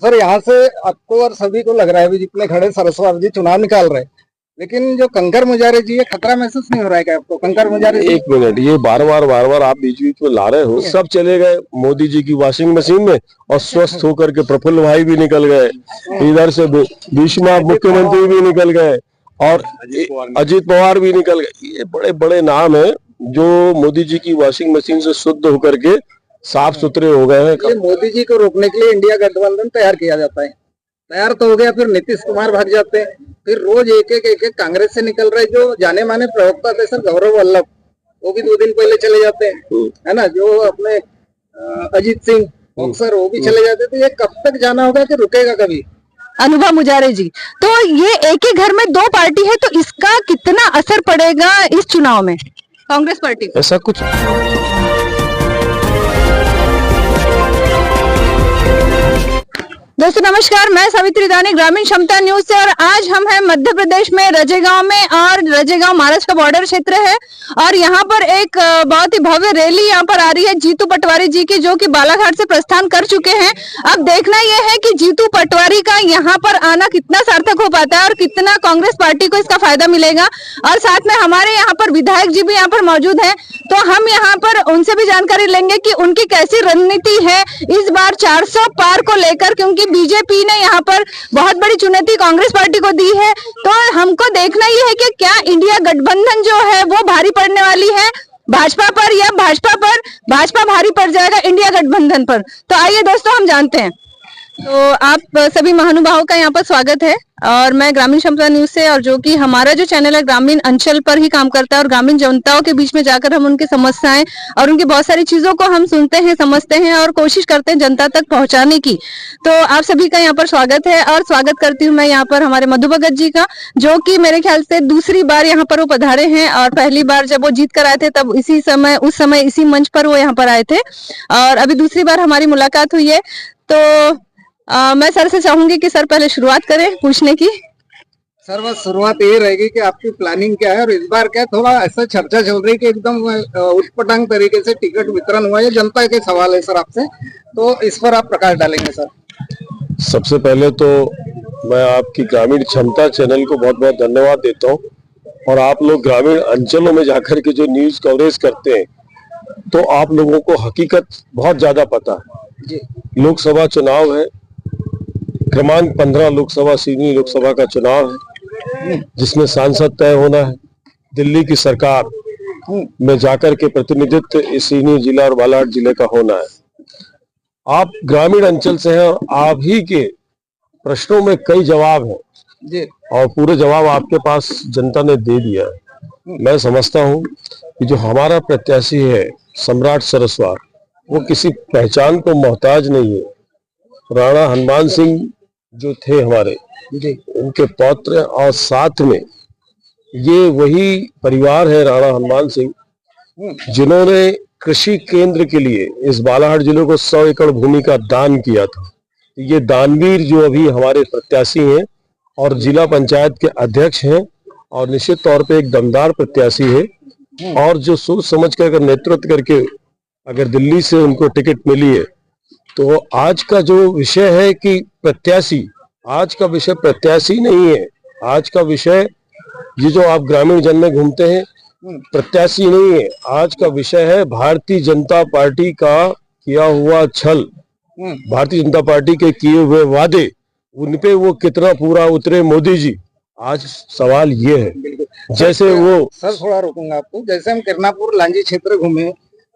Sir यहाँ से आपको और सभी को लग रहा है, अभी जितने खड़े सरस्वती जी चुनाव निकाल रहे हैं, लेकिन जो कंकर मुजारे जी है, खतरा महसूस नहीं हो रहा है क्या आपको? कंकर मुजारे जी, एक मिनट, ये बार बार आप बीच बीच में ला रहे हो। सब चले गए मोदी जी की वॉशिंग मशीन में और स्वस्थ होकर के प्रफुल्ल भाई भी निकल गए, इधर से भीष्मा मुख्यमंत्री भी निकल गए और अजीत पवार भी निकल गए। ये बड़े बड़े नाम है जो मोदी जी की वॉशिंग मशीन से शुद्ध होकर के साफ सुथरे हो गए हैं। मोदी जी को रोकने के लिए इंडिया गठबंधन तैयार किया जाता है, तैयार तो हो गया, फिर नीतीश कुमार भाग जाते हैं, फिर रोज एक एक कांग्रेस से निकल रहे जो जाने माने प्रवक्ता थे सर, गौरव वल्लभ, वो भी 2 दिन पहले चले जाते हैं, है ना। जो अपने अजीत सिंह बॉक्सर, वो भी चले जाते थे। ये कब तक जाना होगा कि रुकेगा कभी? अनुभव मुजारे जी, तो ये एक ही घर में 2 पार्टी है, तो इसका कितना असर पड़ेगा इस चुनाव में कांग्रेस पार्टी? ऐसा कुछ दोस्तों नमस्कार, मैं सावित्री दानी ग्रामीण क्षमता न्यूज से, और आज हम हैं मध्य प्रदेश में रजेगांव में, और रजेगांव महाराष्ट्र का बॉर्डर क्षेत्र है, और यहाँ पर एक बहुत ही भव्य रैली यहाँ पर आ रही है जीतू पटवारी जी की, जो कि बालाघाट से प्रस्थान कर चुके हैं। अब देखना यह है कि जीतू पटवारी का यहाँ पर आना कितना सार्थक हो पाता है और कितना कांग्रेस पार्टी को इसका फायदा मिलेगा। और साथ में हमारे यहाँ पर विधायक जी भी यहाँ पर मौजूद है, तो हम यहाँ पर उनसे भी जानकारी लेंगे कि उनकी कैसी रणनीति है इस बार 400 पार को लेकर, क्योंकि बीजेपी ने यहाँ पर बहुत बड़ी चुनौती कांग्रेस पार्टी को दी है। तो हमको देखना ये है कि क्या इंडिया गठबंधन जो है वो भारी पड़ने वाली है भाजपा पर, या भाजपा भारी पड़ जाएगा इंडिया गठबंधन पर। तो आइए दोस्तों हम जानते हैं। तो आप सभी महानुभावों का यहाँ पर स्वागत है, और मैं ग्रामीण क्षमता न्यूज से, और जो कि हमारा जो चैनल है ग्रामीण अंचल पर ही काम करता है, और ग्रामीण जनताओं के बीच में जाकर हम उनकी समस्याएं और उनकी बहुत सारी चीजों को हम सुनते हैं, समझते हैं और कोशिश करते हैं जनता तक पहुंचाने की। तो आप सभी का यहाँ पर स्वागत है, और स्वागत करती हूँ मैं यहाँ पर हमारे मधु भगत जी का, जो कि मेरे ख्याल से दूसरी बार यहाँ पर वो पधारे हैं, और पहली बार जब वो जीत कर आए थे तब उस समय इसी मंच पर वो यहाँ पर आए थे, और अभी दूसरी बार हमारी मुलाकात हुई है। तो मैं सर से चाहूंगी कि सर पहले शुरुआत करें पूछने की। सर बस शुरुआत ये रहेगी कि आपकी प्लानिंग क्या है, और इस बार क्या थोड़ा ऐसा चर्चा चल रही है कि एकदम उटपटांग तरीके से टिकट वितरण हुआ है, जनता के सवाल है सर आपसे, तो इस पर आप प्रकाश डालेंगे सर। सबसे पहले तो मैं आपकी ग्रामीण क्षमता चैनल को बहुत बहुत धन्यवाद देता हूँ, और आप लोग ग्रामीण अंचलों में जाकर के जो न्यूज कवरेज करते हैं, तो आप लोगों को हकीकत बहुत ज्यादा पता है जी। लोकसभा चुनाव है, क्रमांक 15 लोकसभा सीधी लोकसभा का चुनाव है, जिसमें सांसद तय होना है। दिल्ली की सरकार में जाकर के प्रतिनिधित्व इस सीधी जिला और बालाघाट जिले का होना है। आप ग्रामीण अंचल से हैं, और आप ही के प्रश्नों में कई जवाब हैं जी, और पूरे जवाब आपके पास जनता ने दे दिया है। मैं समझता हूं कि जो हमारा प्रत्याशी है सम्राट सरस्वत, वो किसी पहचान को मोहताज नहीं है। राणा हनुमान सिंह जो थे हमारे जी, उनके पौत्र, और साथ में ये वही परिवार है राणा हनुमान सिंह, जिन्होंने कृषि केंद्र के लिए इस बालाघाट जिले को 100 एकड़ भूमि का दान किया था। ये दानवीर जो अभी हमारे प्रत्याशी हैं और जिला पंचायत के अध्यक्ष हैं, और निश्चित तौर पे एक दमदार प्रत्याशी है, और जो सोच समझ कर नेतृत्व करके अगर दिल्ली से उनको टिकट मिली है, तो आज का जो विषय है कि प्रत्याशी, आज का विषय प्रत्याशी नहीं है। आज का विषय, ये जो आप ग्रामीण जन में घूमते हैं, प्रत्याशी नहीं है। आज का विषय है भारतीय जनता पार्टी का किया हुआ छल, भारतीय जनता पार्टी के किए हुए वादे, उनपे वो कितना पूरा उतरे मोदी जी। आज सवाल ये है, जैसे वो सर थोड़ा रोकूंगा आपको, जैसे हम किरनापुर लांजी क्षेत्र घूमे,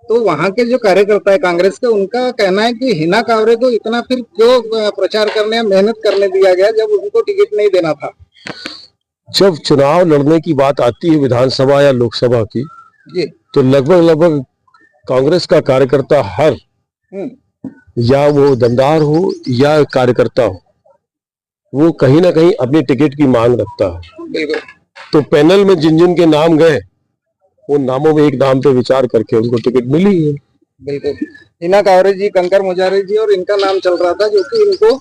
तो वहाँ के जो कार्यकर्ता है कांग्रेस के, उनका कहना है कि हिना कांवरे को इतना फिर क्यों प्रचार करने, मेहनत करने दिया गया जब उनको टिकट नहीं देना था। जब चुनाव लड़ने की बात आती है विधानसभा या लोकसभा की जी, तो लगभग कांग्रेस का कार्यकर्ता हर, या वो दमदार हो या कार्यकर्ता हो, वो कहीं ना कहीं अपनी टिकट की मांग रखता है। तो पैनल में जिन जिन के नाम गए, उन नामों में एक नाम पे विचार करके उनको टिकट मिली है। बिल्कुल, हिना कांवरे जी, कंकर मुजारे जी, और इनका नाम चल रहा था, जो कि इनको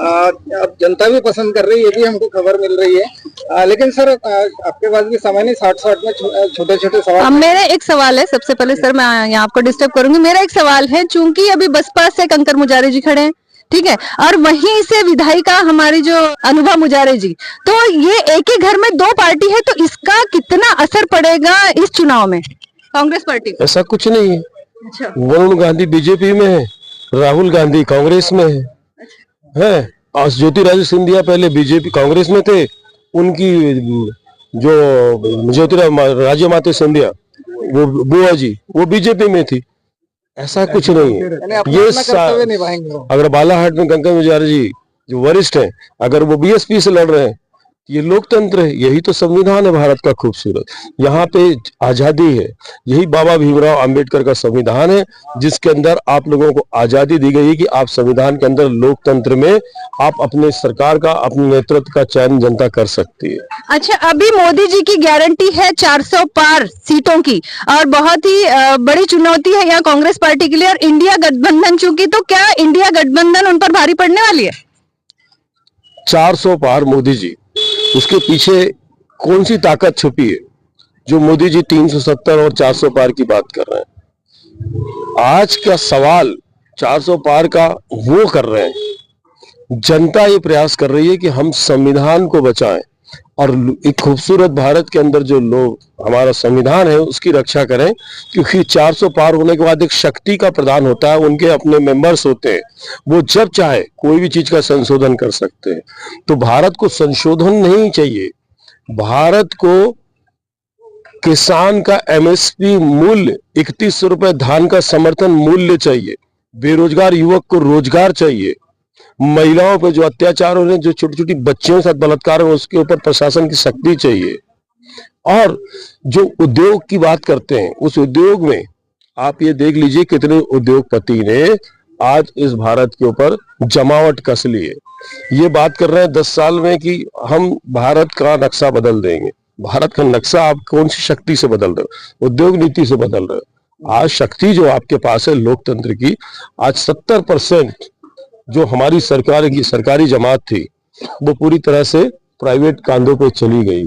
अब जनता भी पसंद कर रही है, ये भी हमको खबर मिल रही है। लेकिन सर आपके पास भी समय नहीं, 60 में छोटे छोटे सवाल। मेरा एक सवाल है, सबसे पहले सर मैं यहाँ आपको डिस्टर्ब करूंगी, मेरा एक सवाल है, चूंकि अभी बसपा से कंकर मुजारे जी खड़े हैं, ठीक है, और वहीं से विधायिका हमारी जो अनुभव मुजारे जी, तो ये एक ही घर में दो पार्टी है, तो इसका कितना असर पड़ेगा इस चुनाव में कांग्रेस पार्टी को? ऐसा कुछ नहीं है। अच्छा, वरुण गांधी बीजेपी में है, राहुल गांधी कांग्रेस में है। और ज्योतिरादित्य सिंधिया पहले बीजेपी कांग्रेस में थे, उनकी जो ज्योतिरादित्य माते सिंधिया वो बुआ जी वो बीजेपी में थी। ऐसा कुछ नहीं है। ये अगर बालाहाट में गंगा मुजारे जी जो वरिष्ठ हैं, अगर वो बीएसपी से लड़ रहे हैं, ये लोकतंत्र है, यही तो संविधान है भारत का खूबसूरत। यहाँ पे आजादी है, यही बाबा भीमराव अंबेडकर का संविधान है, जिसके अंदर आप लोगों को आजादी दी गई है कि आप संविधान के अंदर लोकतंत्र में आप अपने सरकार का, अपने नेतृत्व का चयन जनता कर सकती है। अच्छा, अभी मोदी जी की गारंटी है 400 पार सीटों की, और बहुत ही बड़ी चुनौती है यहाँ कांग्रेस पार्टी के लिए और इंडिया गठबंधन चूंकि, तो क्या इंडिया गठबंधन उन पर भारी पड़ने वाली है? 400 पार मोदी जी, उसके पीछे कौन सी ताकत छुपी है जो मोदी जी 370 और 400 पार की बात कर रहे हैं? आज का सवाल 400 पार का वो कर रहे हैं, जनता ये प्रयास कर रही है कि हम संविधान को बचाएं और एक खूबसूरत भारत के अंदर जो लोग हमारा संविधान है उसकी रक्षा करें, क्योंकि 400 पार होने के बाद एक शक्ति का प्रदान होता है, उनके अपने मेंबर्स होते हैं, वो जब चाहे कोई भी चीज का संशोधन कर सकते हैं। तो भारत को संशोधन नहीं चाहिए, भारत को किसान का एमएसपी मूल्य 3100 रुपए धान का समर्थन मूल्य चाहिए, बेरोजगार युवक को रोजगार चाहिए, महिलाओं पर जो अत्याचार हो रहे हैं, जो छोटी छोटी बच्चियों के साथ बलात्कार हो उसके ऊपर प्रशासन की सख्ती चाहिए, और जो उद्योग की बात करते हैं उस उद्योग में आप ये देख लीजिए कितने उद्योगपति ने आज इस भारत के ऊपर जमावट कस ली है। ये बात कर रहे हैं 10 साल में कि हम भारत का नक्शा बदल देंगे। भारत का नक्शा आप कौन सी शक्ति से बदल रहे हो? उद्योग नीति से बदल रहे हो। आज शक्ति जो आपके पास है लोकतंत्र की, आज 70% जो हमारी सरकार की सरकारी जमात थी वो पूरी तरह से प्राइवेट कांधों पे चली गई।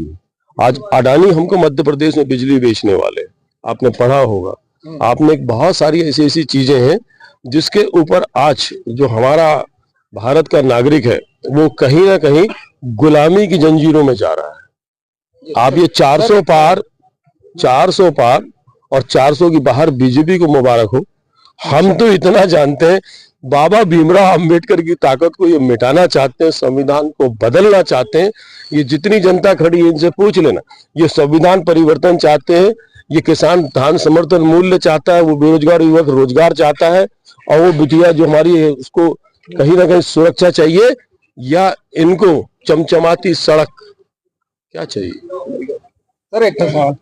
आज अडानी हमको मध्य प्रदेश में बिजली बेचने वाले, आपने पढ़ा होगा, आपने बहुत सारी ऐसी ऐसी चीजें हैं जिसके ऊपर आज जो हमारा भारत का नागरिक है वो कहीं ना कहीं गुलामी की जंजीरों में जा रहा है। आप ये 400 पार और 400 की बाहर बीजेपी को मुबारक हो। हम तो इतना जानते हैं, बाबा भीमराव अंबेडकर की ताकत को ये मिटाना चाहते हैं, संविधान को बदलना चाहते हैं। ये जितनी जनता खड़ी है इनसे पूछ लेना, ये संविधान परिवर्तन चाहते हैं, ये किसान धान समर्थन मूल्य चाहता है, वो बेरोजगार युवक रोजगार चाहता है, और वो बिटिया जो हमारी है उसको कहीं ना कहीं सुरक्षा चाहिए, या इनको चमचमाती सड़क क्या चाहिए? सर एक सवाल,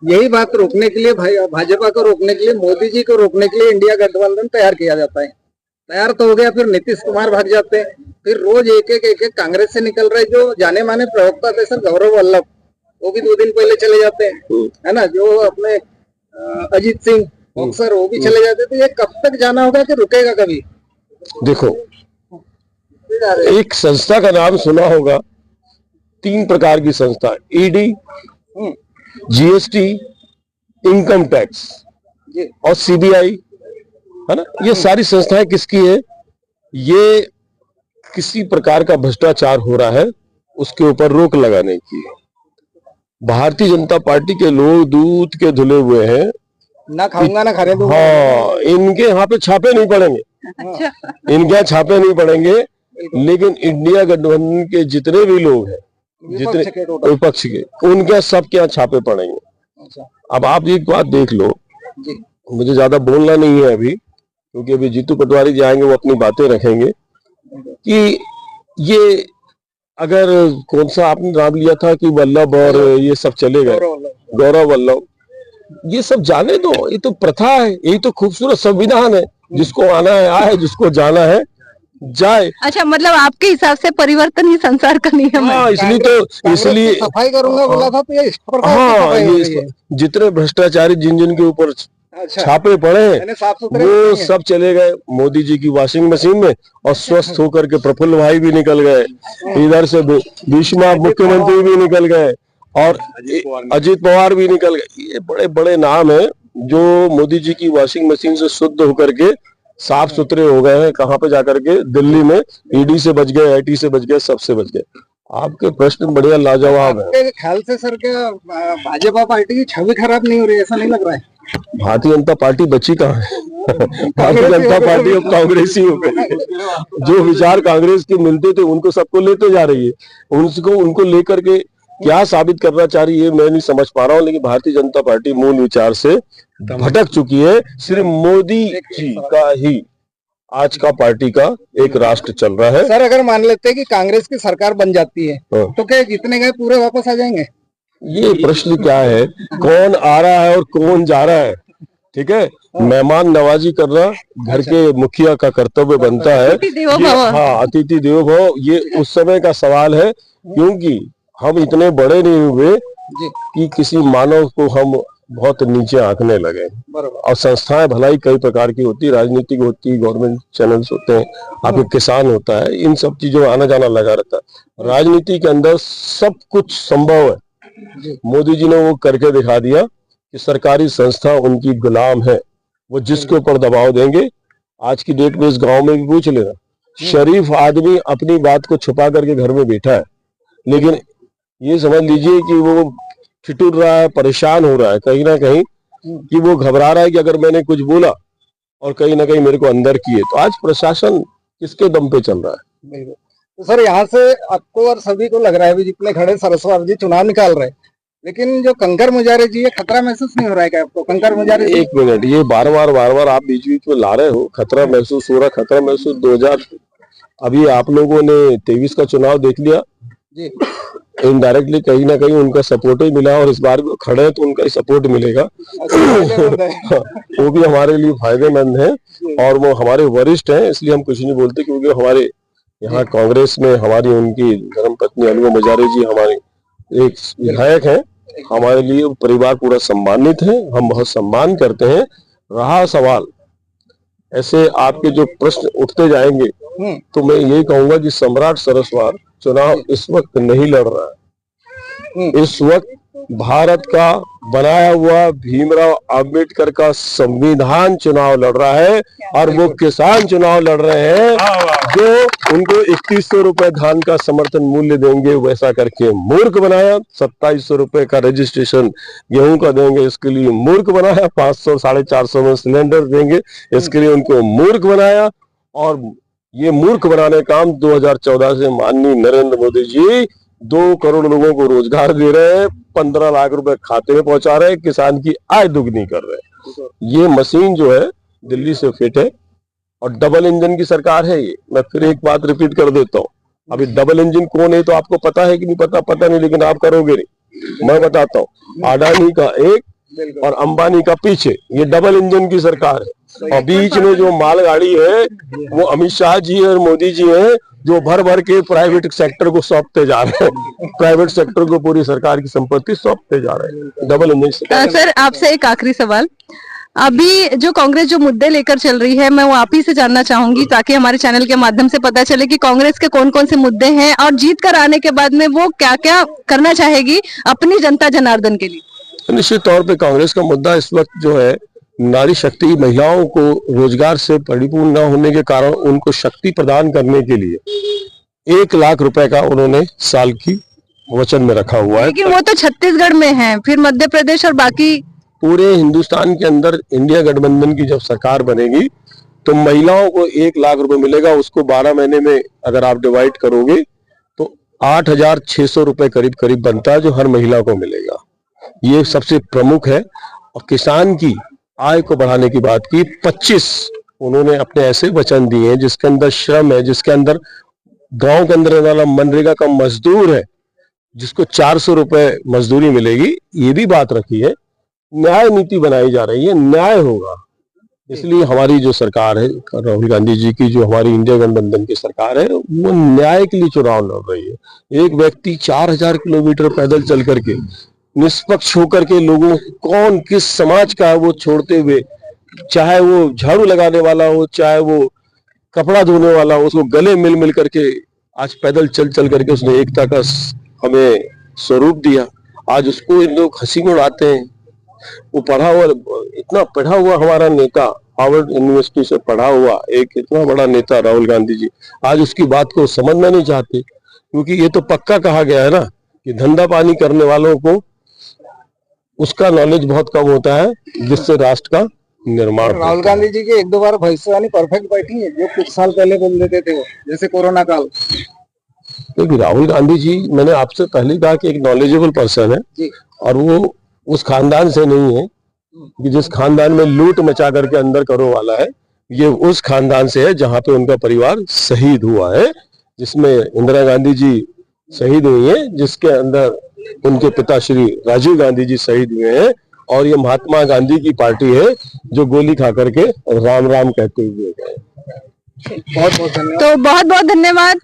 यही बात रोकने के लिए, भाजपा को रोकने के लिए, मोदी जी को रोकने के लिए इंडिया गठबंधन तैयार किया जाता है। तैयार तो हो गया, फिर नीतीश कुमार भाग जाते हैं, फिर रोज एक एक कांग्रेस से निकल रहे जो जाने माने प्रवक्ता थे सर गौरव वल्लभ, वो भी 2 दिन पहले चले जाते हैं, है ना। जो अपने अजीत सिंह बॉक्सर वो भी चले जाते। तो ये कब तक जाना होगा कि रुकेगा कभी? देखो, एक संस्था का नाम सुना होगा, 3 प्रकार की संस्था, ईडी, जीएसटी, इनकम टैक्स और सीबीआई, है ना। ये सारी संस्थाएं किसकी है? ये किसी प्रकार का भ्रष्टाचार हो रहा है उसके ऊपर रोक लगाने की। भारतीय जनता पार्टी के लोग दूध के धुले हुए हैं, ना खाऊंगा ना खाने दूंगा। हाँ, इनके यहाँ पे छापे नहीं पड़ेंगे, इनके यहाँ छापे नहीं पड़ेंगे, लेकिन इंडिया गठबंधन के जितने भी लोग हैं, जितने विपक्ष के, उनके सबके यहाँ छापे पड़ेंगे। अब आप एक बात देख लो, मुझे ज्यादा बोलना नहीं है अभी, क्योंकि अभी जीतू पटवारी जी आएंगे, वो अपनी बातें रखेंगे कि ये अगर कौन सा आपने नाम लिया था कि वल्लभ और ये सब चले गए, गौरव वल्लभ, ये सब जाने दो, ये तो प्रथा है, यही तो खूबसूरत संविधान है, जिसको आना है आए, जिसको जाना है जाए। अच्छा, मतलब आपके हिसाब से परिवर्तन ही संसार का नियम है। हाँ, इसलिए सफाई करूंगा बोला था, तो ये इस प्रकार हाँ, ये जितने भ्रष्टाचारी जिन के ऊपर छापे पड़े हैं वो सब चले गए मोदी जी की वॉशिंग मशीन में, और स्वस्थ होकर के प्रफुल्ल भाई भी निकल गए, इधर से भीष्मा मुख्यमंत्री भी निकल गए, और अजीत पवार भी निकल गए। ये बड़े बड़े नाम है जो मोदी जी की वॉशिंग मशीन से शुद्ध होकर के साफ सुथरे हो गए हैं। कहाँ पे जाकर के? दिल्ली में ईडी से बच गए, आईटी से बच गए, सबसे बच गए। आपके प्रश्न बढ़िया लाजवाब है। आपके ख्याल से सर क्या भाजपा पार्टी की छवि खराब नहीं हो रही, ऐसा नहीं लग रहा है? भारतीय जनता पार्टी बची कहाँ है? भारतीय जनता पार्टी अब कांग्रेस ही हो गई। जो विचार कांग्रेस के मिलते थे उनको सबको लेते जा रही है। उनको लेकर के क्या साबित करना चाह रही है मैं नहीं समझ पा रहा हूँ। लेकिन भारतीय जनता पार्टी मूल विचार से भटक चुकी है। सिर्फ मोदी जी का ही आज का पार्टी का एक राष्ट्र चल रहा है। सर अगर मान लेते हैं कि कांग्रेस की सरकार बन जाती है तो क्या जितने गए पूरे वापस आ जाएंगे? ये प्रश्न क्या है? कौन आ रहा है और कौन जा रहा है? ठीक है, मेहमान नवाजी करना घर के मुखिया का कर्तव्य बनता है। हाँ, अतिथि देवो भव, ये उस समय का सवाल है, क्योंकि हम इतने बड़े नहीं हुए कि किसी मानव को हम बहुत नीचे आंकने लगे। और संस्थाएं भलाई कई प्रकार की होती, राजनीतिक होती, गवर्नमेंट चैनल्स होते हैं, आपके किसान होता है, इन सब चीजों में आना जाना लगा रहता है। राजनीति के अंदर सब कुछ संभव है। मोदी जी ने वो करके दिखा दिया कि सरकारी संस्था उनकी गुलाम है, वो जिसके ऊपर दबाव देंगे। आज की डेट में इस गांव में भी पूछ लेना, शरीफ आदमी अपनी बात को छुपा करके घर में बैठा है, लेकिन ये समझ लीजिए कि वो ठिठुर रहा है, परेशान हो रहा है कहीं ना कहीं, कि वो घबरा रहा है कि अगर मैंने कुछ बोला और कहीं ना कहीं मेरे को अंदर किए। तो आज प्रशासन किसके दम पे चल रहा है? तो सर यहाँ से आपको और सभी को लग रहा है भी जितने खड़े सरस्वती जी चुनाव निकाल रहे हैं, लेकिन जो कंकर मुजारे जी, ये खतरा महसूस नहीं हो रहा है क्या आपको? कंकर मुजारे, एक मिनट, ये बार बार आप बीच बीच में ला रहे हो। खतरा महसूस हो रहा, खतरा महसूस 2000 अभी आप लोगों ने 23 का चुनाव देख लिया जी, इनडायरेक्टली कहीं ना कहीं उनका सपोर्ट ही मिला, और इस बार भी खड़े हैं तो उनका ही सपोर्ट मिलेगा। वो भी हमारे लिए फायदेमंद है और वो हमारे वरिष्ठ हैं, इसलिए हम कुछ नहीं बोलते, क्योंकि हमारे यहाँ कांग्रेस में हमारी उनकी धर्मपत्नी अनुपमा मुजारे जी हमारे एक विधायक हैं। हमारे लिए परिवार पूरा सम्मानित है, हम बहुत सम्मान करते हैं। रहा सवाल ऐसे आपके जो प्रश्न उठते जाएंगे, तो मैं यही कहूंगा कि सम्राट सरस्वत चुनाव इस वक्त नहीं लड़ रहा है। इस वक्त भारत का बनाया हुआ भीमराव अंबेडकर का संविधान चुनाव लड़ रहा है, और वो किसान चुनाव लड़ रहे हैं जो उनको 3100 रुपए धान का समर्थन मूल्य देंगे, वैसा करके मूर्ख बनाया। 2700 रुपए का रजिस्ट्रेशन गेहूं का देंगे, इसके लिए मूर्ख बनाया। 500 450 में सिलेंडर देंगे, इसके लिए उनको मूर्ख बनाया। और ये मूर्ख बनाने काम 2014 से माननीय नरेंद्र मोदी जी 2 करोड़ लोगों को रोजगार दे रहे हैं, 15 लाख रुपए खाते में पहुंचा रहे हैं, किसान की आय दुगनी कर रहे हैं। ये मशीन जो है दिल्ली से फिट है और डबल इंजन की सरकार है। ये मैं फिर एक बात रिपीट कर देता हूँ, अभी डबल इंजन कौन है तो आपको पता है कि नहीं पता नहीं, लेकिन आप करोगे नहीं। मैं बताता हूँ, अडानी का एक और अंबानी का पीछे, ये डबल इंजन की सरकार है। और बीच में जो मालगाड़ी है वो अमित शाह जी और मोदी जी हैं, जो भर भर के प्राइवेट सेक्टर को सौंपते जा रहे हैं। प्राइवेट सेक्टर को पूरी सरकार की संपत्ति सौंपते जा रहे हैं, डबल इंजन। सर आपसे एक आखिरी सवाल, अभी जो कांग्रेस जो मुद्दे लेकर चल रही है, मैं वो आप ही से जानना चाहूंगी, ताकि हमारे चैनल के माध्यम से पता चले कि कांग्रेस के कौन कौन से मुद्दे हैं, और जीत कर आने के बाद में वो क्या क्या करना चाहेगी अपनी जनता जनार्दन के लिए। निश्चित तौर पे कांग्रेस का मुद्दा इस वक्त जो है, नारी शक्ति, महिलाओं को रोजगार से परिपूर्ण न होने के कारण उनको शक्ति प्रदान करने के लिए 1 लाख रुपए का उन्होंने साल की वचन में रखा हुआ है। लेकिन वो तो छत्तीसगढ़ में है, फिर मध्य प्रदेश और बाकी पूरे हिंदुस्तान के अंदर इंडिया गठबंधन की जब सरकार बनेगी तो महिलाओं को 1 लाख रुपए मिलेगा। उसको 12 महीने में अगर आप डिवाइड करोगे तो 8600 रुपए करीब करीब बनता है, जो हर महिला को मिलेगा। ये सबसे प्रमुख है। और किसान की आय को बढ़ाने की बात की, 25 उन्होंने अपने ऐसे वचन दिए हैं जिसके अंदर श्रम है, जिसके अंदर गांव के अंदर रहने वाला मनरेगा का मजदूर है जिसको 400 रुपए मजदूरी मिलेगी, ये भी बात रखी है। न्याय नीति बनाई जा रही है, न्याय होगा। इसलिए हमारी जो सरकार है, राहुल गांधी जी की जो हमारी इंडिया गठबंधन की सरकार है, वो न्याय के लिए चुनाव लड़ रही है। एक व्यक्ति 4000 किलोमीटर पैदल चल करके निष्पक्ष होकर के लोगों कौन किस समाज का है वो छोड़ते हुए, चाहे वो झाड़ू लगाने वाला हो, चाहे वो कपड़ा धोने वाला हो, उसको गले मिल करके आज पैदल चल करके उसने एकता का हमें स्वरूप दिया। आज उसको इन लोग हंसी में उड़ाते हैं। वो इतना पढ़ा हुआ हमारा नेता हार्वर्ड यूनिवर्सिटी से पढ़ा हुआ एक इतना बड़ा नेता राहुल गांधी जी आज उसकी बात को समझना नहीं चाहते, क्योंकि ये तो पक्का कहा गया है ना कि धंधा पानी करने वालों को उसका नॉलेज बहुत कम होता है, जिससे राष्ट्र का निर्माण होता है। राहुल गांधी जी की एक दो बार भविष्यवाणी परफेक्ट बैठी है जो कुछ साल पहले बोल देते थे वो, जैसे कोरोना काल। क्योंकि राहुल गांधी जी, मैंने आपसे पहले कहा कि एक नॉलेजेबल पर्सन है जी। और वो उस खानदान से नहीं है कि जिस खानदान में लूट मचा करके अंदर करो वाला है। ये उस खानदान से है जहां पे उनका परिवार शहीद हुआ है, जिसमें इंदिरा गांधी जी शहीद हुई है, जिसके अंदर उनके पिता श्री राजीव गांधी जी शहीद हुए हैं, और ये महात्मा गांधी की पार्टी है जो गोली खा करके राम राम कहते हुए गए। बहुत बहुत धन्यवाद। तो बहुत बहुत धन्यवाद